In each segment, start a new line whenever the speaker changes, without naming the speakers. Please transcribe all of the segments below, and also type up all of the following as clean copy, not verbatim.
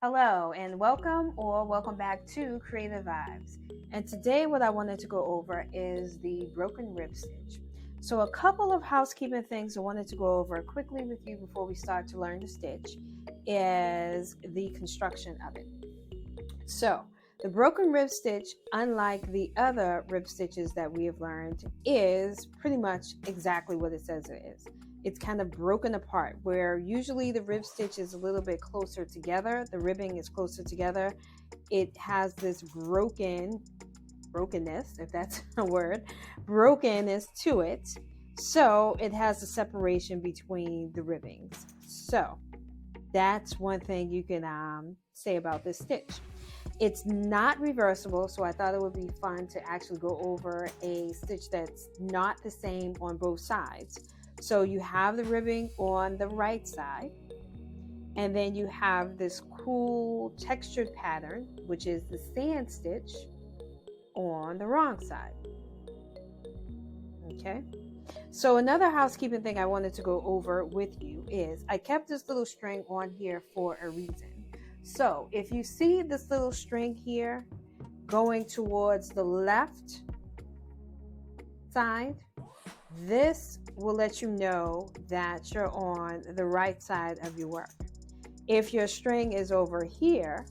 Hello and welcome back to Creative Vibes. And today what I wanted to go over is the broken rib stitch. So a couple of housekeeping things I wanted to go over quickly with you before we start to learn the stitch is the construction of it. So the broken rib stitch, unlike the other rib stitches that we have learned, is pretty much exactly what it says it is. It's kind of broken apart, where usually the rib stitch is a little bit closer together, the ribbing is closer together. It has this brokenness, if that's a word, brokenness to it. So it has a separation between the ribbings. So that's one thing you can say about this stitch. It's not reversible, so I thought it would be fun to actually go over a stitch that's not the same on both sides. So you have the ribbing on the right side, and then you have this cool textured pattern, which is the sand stitch, on the wrong side. Okay, so another housekeeping thing I wanted to go over with you is I kept this little string on here for a reason. So if you see this little string here going towards the left side, this will let you know that you're on the right side of your work. If your string is over here,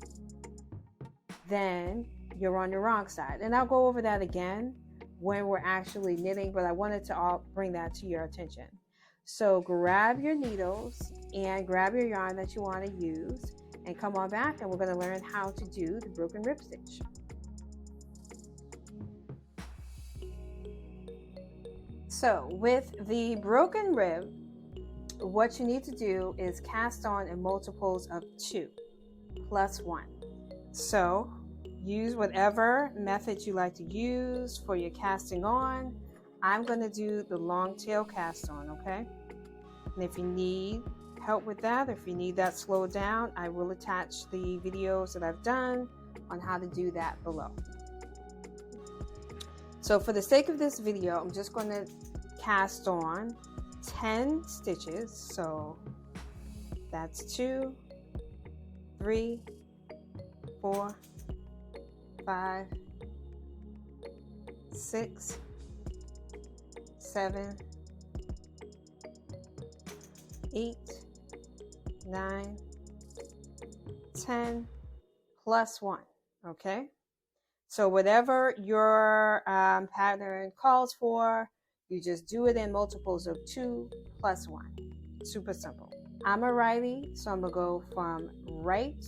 then you're on the wrong side. And I'll go over that again when we're actually knitting, but I wanted to bring that to your attention. So grab your needles and grab your yarn that you want to use and come on back, and we're going to learn how to do the broken rib stitch. So with the broken rib, what you need to do is cast on in multiples of 2 plus 1. So use whatever method you like to use for your casting on. I'm going to do the long tail cast on, okay? And if you need help with that, if you need that slowed down, I will attach the videos that I've done on how to do that below. So for the sake of this video, I'm just going to cast on 10 stitches. So that's 2, 3, 4, 5, 6, 7, 8, 9, 10 plus 1. Okay, so whatever your pattern calls for, you just do it in multiples of 2 plus 1. Super simple. I'm a righty, so I'm gonna go from right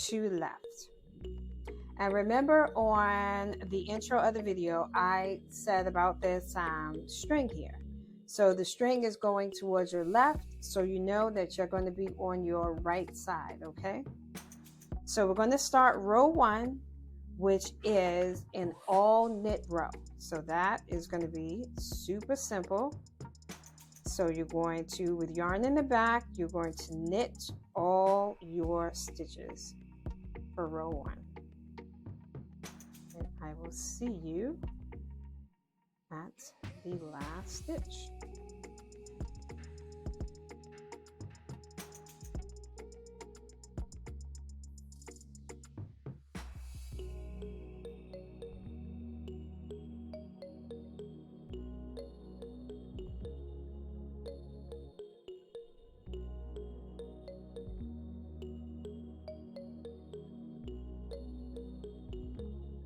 to left. And remember, on the intro of the video, I said about this string here. So the string is going towards your left, so you know that you're going to be on your right side, okay? So we're going to start row 1, which is an all knit row. So that is going to be super simple. So you're going to, with yarn in the back, you're going to knit all your stitches for row 1. And I will see you at the last stitch.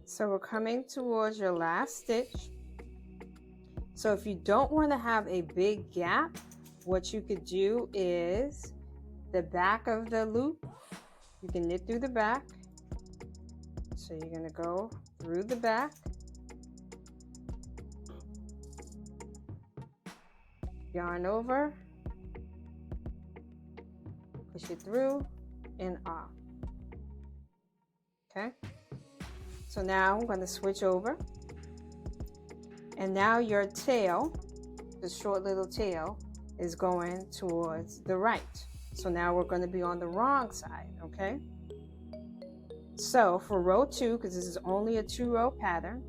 So we're coming towards your last stitch. So if you don't want to have a big gap, what you could do is the back of the loop, you can knit through the back. So you're going to go through the back, yarn over, push it through and off. Okay, so now I'm going to switch over, and now your tail, the short little tail, is going towards the right. So now we're going to be on the wrong side, okay? So for row 2, because this is only a 2-row pattern,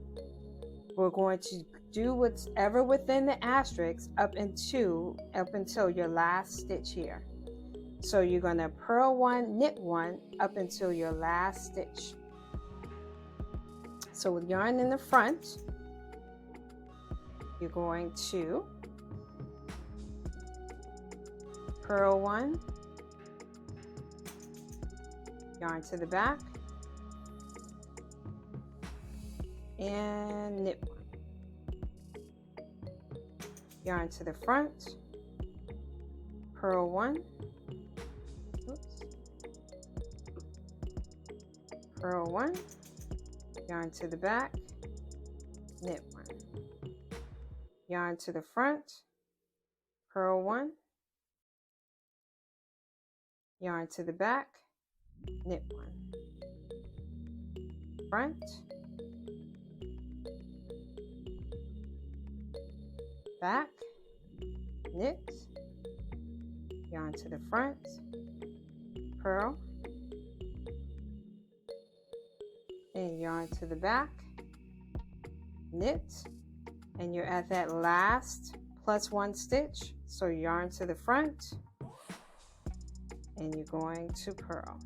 we're going to do whatever within the asterisk up until your last stitch here. So you're going to purl one, knit one up until your last stitch. So with yarn in the front, you're going to purl one, yarn to the back, and knit one. Yarn to the front, purl one, purl one, yarn to the back, knit one. Yarn to the front, purl one, yarn to the back, knit one. Front, back, knit, yarn to the front, purl, and yarn to the back, knit, and you're at that last plus one stitch, so yarn to the front, and you're going to purl.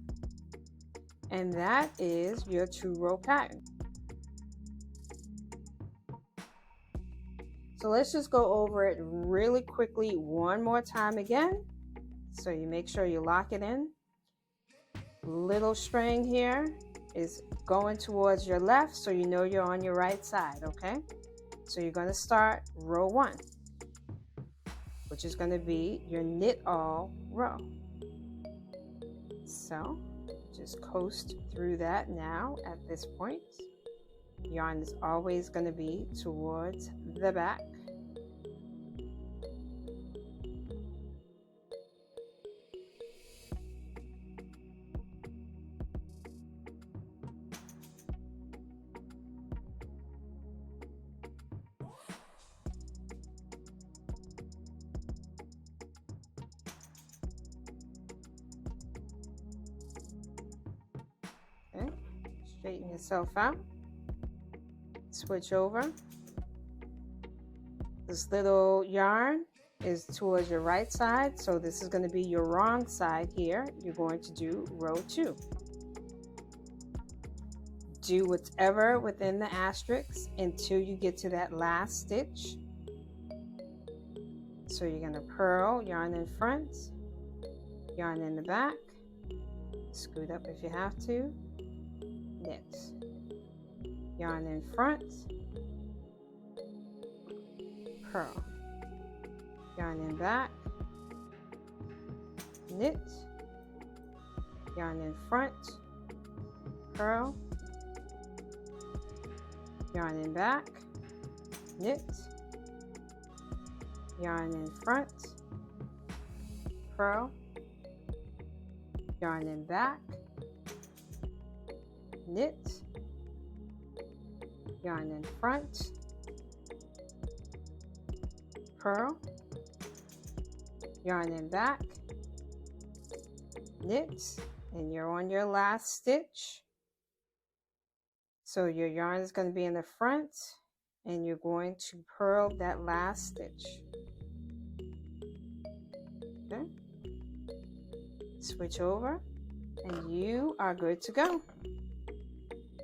And that is your 2-row pattern. So let's just go over it really quickly one more time again. So you make sure you lock it in. Little string here is going towards your left, so you know you're on your right side, okay? So you're going to start row 1, which is going to be your knit all row. So just coast through that now at this point. Yarn is always going to be towards the back. Okay. Straighten yourself out. Switch over. This little yarn is towards your right side, so this is going to be your wrong side here. You're going to do row 2. Do whatever within the asterisk until you get to that last stitch. So you're going to purl, yarn in front, yarn in the back, scoot up if you have to, knit, yarn in front, purl, yarn in back, knit, yarn in front, purl, yarn in back, knit, yarn in front, purl, yarn in back, knit, yarn in front, purl, yarn in back, knit, and you're on your last stitch. So your yarn is going to be in the front, and you're going to purl that last stitch. Okay. Switch over, and you are good to go.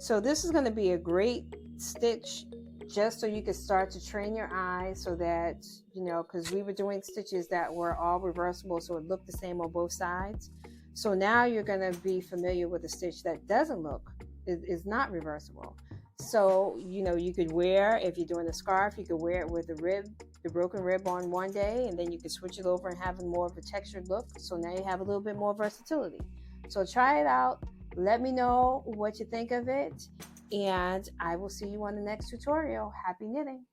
So this is going to be a great stitch just so you can start to train your eyes, so that, you know, because we were doing stitches that were all reversible, so it looked the same on both sides. So now you're going to be familiar with a stitch that doesn't look, is not reversible. So, you know, you could wear, if you're doing a scarf, you could wear it with the broken rib on one day, and then you could switch it over and have more of a textured look. So now you have a little bit more versatility. So try it out. Let me know what you think of it, and I will see you on the next tutorial. Happy knitting!